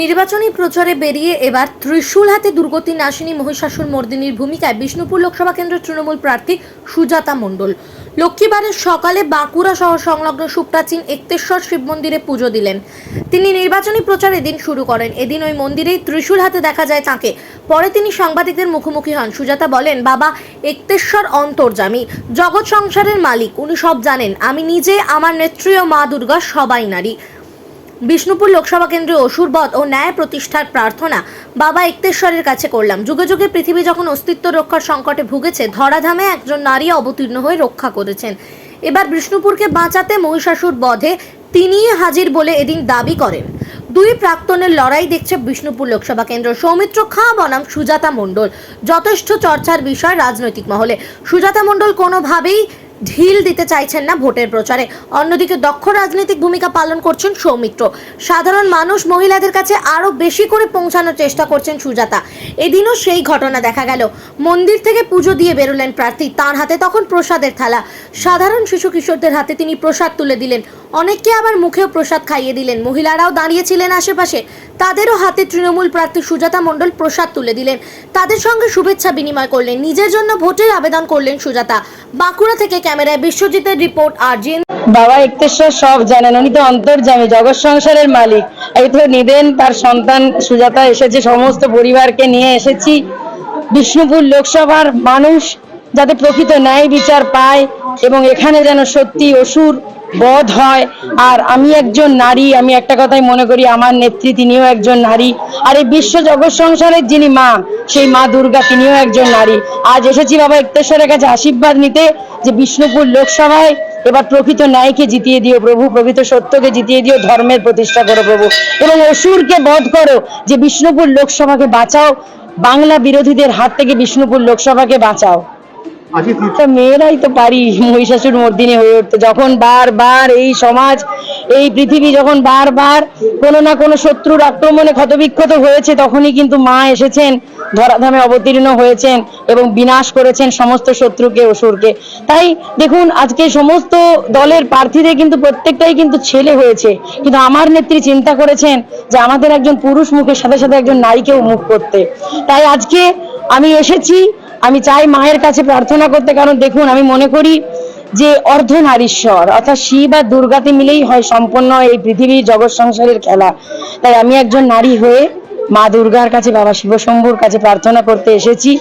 নির্বাচনী প্রচারে বেরিয়ে এবার ত্রিশূল হাতে দুর্গতি নাশিনী মহিষাসুর মর্দিনীর ভূমিকায় বিষ্ণুপুর লোকসভা কেন্দ্রের তৃণমূল প্রার্থী সুজাতা মণ্ডল লক্ষ্মীবারের সকালে বাঁকুড়া শহর সংলগ্ন সুপ্রাচীন একতেশ্বর শিব মন্দিরে পুজো দিলেন। তিনি নির্বাচনী প্রচার এদিন শুরু করেন। এদিন ওই মন্দিরেই ত্রিশূল হাতে দেখা যায় তাকে। পরে তিনি সাংবাদিকদের মুখোমুখি হন। সুজাতা বলেন, বাবা একতেশ্বর অন্তর্যামী, জগৎ সংসারের মালিক, উনি সব জানেন। আমি নিজে, আমার নেত্রী ও মা দুর্গা সবাই নারী। বিষ্ণুপুর লোকসভা কেন্দ্রে অসুরবধ ও ন্যায় প্রতিষ্ঠার প্রার্থনা বাবা একতেশ্বরের কাছে করলাম। যুগে যুগে পৃথিবী যখন অস্তিত্ব রক্ষার সংকটে ভুগেছে, ধরাধামে একজন নারী অবতীর্ণ হয়ে রক্ষা করেছেন। এবার বিষ্ণুপুরকে বাঁচাতে মহিষাসুর বধে তিনিই হাজির বলে এদিন দাবি করেন। দুই প্রাক্তনের লড়াই দেখছে বিষ্ণুপুর লোকসভা কেন্দ্র। সৌমিত্র খাঁ বনাম সুজাতা মণ্ডল যথেষ্ট চর্চার বিষয় রাজনৈতিক মহলে। সুজাতা মণ্ডল কোনোভাবেই ঢিল দিতে চাইছেন না ভোটের প্রচারে। অন্যদিকে দক্ষ রাজনৈতিক ভূমিকা পালন করছেন সৌমিত্র। সাধারণ মানুষ, মহিলাদের কাছে আরো বেশি করে পৌঁছানোর চেষ্টা করছেন সুজাতা। এদিনও সেই ঘটনা দেখা গেল। মন্দির থেকে পুজো দিয়ে বেরোলেন প্রার্থী। তার হাতে তখন প্রসাদের থালা। সাধারণ শিশু কিশোরদের হাতে তিনি প্রসাদ তুলে দিলেন। অনেককে আবার মুখেও প্রসাদ খাইয়ে দিলেন। মহিলারাও দাঁড়িয়েছিলেন আশেপাশে, তাদেরও হাতে তৃণমূল প্রার্থী সুজাতা মণ্ডল প্রসাদ তুলে দিলেন। তাদের সঙ্গে শুভেচ্ছা বিনিময় করলেন। নিজের জন্য ভোটের আবেদন করলেন সুজাতা। বাঁকুড়া থেকে ক্যামেরায় বিশ্বজিতের রিপোর্ট। আরজিএন। বাবা একতেশ্বর সব জানেন, উনি তো অন্তর্যামী, জগৎ সংসারের মালিক। এই তো নিবেন তার সন্তান সুজাতা এসেছে, সমস্ত পরিবারকে নিয়ে এসেছি। বিষ্ণুপুর লোকসভার মানুষ যাতে প্রকৃত ন্যায় বিচার পায় এবং এখানে যেন সত্যি অসুর বধ হয়। আর আমি একজন নারী, আমি একটা কথাই মনে করি, আমার নেত্রী তিনিও একজন নারী। আর এই বিশ্ব জগৎ সংসারের যিনি মা, সেই মা দুর্গা তিনিও একজন নারী। আজ এসেছি বাবা একতেশ্বরের কাছে আশীর্বাদ নিতে, যে বিষ্ণুপুর লোকসভায় এবার প্রকৃত ন্যায়কে জিতিয়ে দিও প্রভু, প্রকৃত সত্যকে জিতিয়ে দিও, ধর্মের প্রতিষ্ঠা করো প্রভু, এবং অসুরকে বধ করো। যে বিষ্ণুপুর লোকসভাকে বাঁচাও, বাংলা বিরোধীদের হাত থেকে বিষ্ণুপুর লোকসভাকে বাঁচাও। মেয়েরাই তো পারি মহিষাসুর মর্দিনী হয়ে উঠতে। যখন বারবার এই সমাজ, এই পৃথিবী যখন বারবার কোনো না কোনো শত্রুর আক্রমণে ক্ষতবিক্ষত হয়েছে, তখনই কিন্তু মা এসেছেন, ধরাধামে অবতীর্ণ হয়েছেন এবং বিনাশ করেছেন সমস্ত শত্রুকে, অসুরকে। তাই দেখুন, আজকে সমস্ত দলের প্রার্থীদের কিন্তু প্রত্যেকটাই কিন্তু ছেলে হয়েছে, কিন্তু আমার নেত্রী চিন্তা করেছেন যে আমাদের একজন পুরুষ মুখের সাথে সাথে একজন নারীকেও মুখ করতে। তাই আজকে আমি এসেছি, আমি চাই মায়ের কাছে প্রার্থনা করতে। কারণ দেখুন, আমি মনে করি যে অর্ধনারীশ্বর অর্থাৎ শিব আর দুর্গাতে মিলেই হয় সম্পন্ন এই পৃথিবীর জগৎ সংসারের খেলা। তাই আমি একজন নারী হয়ে মা দুর্গার কাছে, বাবা শিবশম্ভুর কাছে প্রার্থনা করতে এসেছি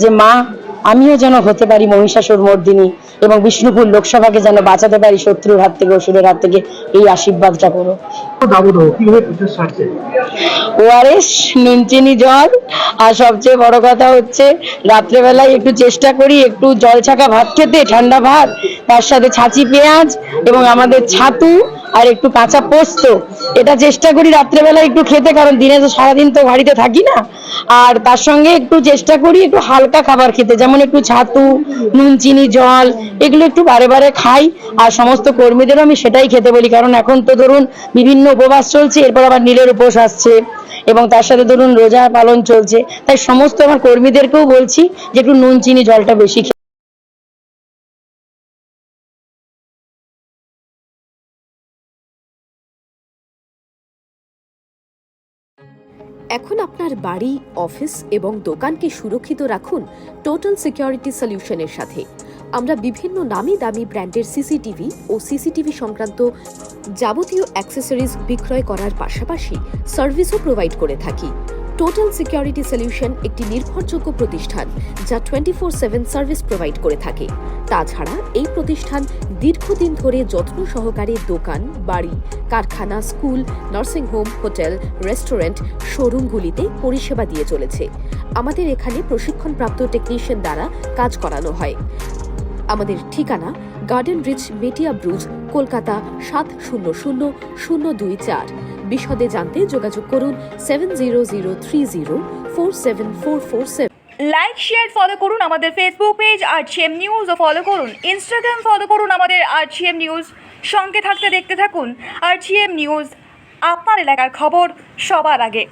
যে মা, আমিও যেন হতে পারি মহিষাসুর মর্দিনী এবং বিষ্ণুপুর লোকসভাকে যেন বাঁচাতে পারি শত্রুর হাত থেকে, অসুরের হাত থেকে। এই আশীর্বাদটা করো। ওআরএস, নুন চিনি জল, আর সবচেয়ে বড় কথা হচ্ছে রাত্রেবেলায় একটু চেষ্টা করি একটু জল ছাকা ভাত খেতে, ঠান্ডা ভাত, তার সাথে ছাঁচি পেঁয়াজ এবং আমাদের ছাতু আর একটু কাঁচা পোস্ত, এটা চেষ্টা করি রাত্রেবেলা একটু খেতে। কারণ দিনে তো সারাদিন তো বাড়িতে থাকি না। আর তার সঙ্গে একটু চেষ্টা করি একটু হালকা খাবার খেতে, যেমন একটু ছাতু, নুন চিনি জল, এগুলো একটু বারে বারে খাই। আর সমস্ত কর্মীদেরও আমি সেটাই খেতে বলি। কারণ এখন তো ধরুন বিভিন্ন উপবাস চলছে, এরপর আবার নীলের উপোস আসছে এবং তার সাথে ধরুন রোজা পালন চলছে। তাই সমস্ত আমার কর্মীদেরকেও বলছি যে একটু নুন চিনি জলটা বেশি। এখন আপনার বাড়ি, অফিস এবং দোকানকে সুরক্ষিত রাখুন টোটাল সিকিউরিটি সলিউশনের সাথে। আমরা বিভিন্ন নামি দামি ব্র্যান্ডের সিসিটিভি ও সিসিটিভি সংক্রান্ত যাবতীয় অ্যাক্সেসরিজ বিক্রয় করার পাশাপাশি সার্ভিসও প্রোভাইড করে থাকি। টোটাল সিকিউরিটি সলিউশন একটি নির্ভরযোগ্য প্রতিষ্ঠান যা 24/7 সার্ভিস প্রোভাইড করে থাকে। তাছাড়া এই প্রতিষ্ঠান দীর্ঘদিন ধরে যত্ন সহকারে দোকান, বাড়ি, কারখানা, স্কুল, নার্সিংহোম, হোটেল, রেস্টুরেন্ট, শোরুমগুলিতে পরিষেবা দিয়ে চলেছে। আমাদের এখানে প্রশিক্ষণপ্রাপ্ত টেকনিশিয়ান দ্বারা কাজ করানো হয়। আমাদের ঠিকানা গার্ডেন রিচ, মেটিয়া ব্রুজ, কলকাতা 700024। বিশদে জানতে যোগাযোগ করুন 7003047447। লাইক, শেয়ার, ফলো করুন আমাদের ফেসবুক পেজ আরজিএম নিউজ ও ফলো করুন ইনস্টাগ্রাম, ফলো করুন আমাদের আরজিএম নিউজ। সঙ্গে থাকতে দেখতে থাকুন আরজিএম নিউজ, আপনার এলাকার খবর সবার আগে।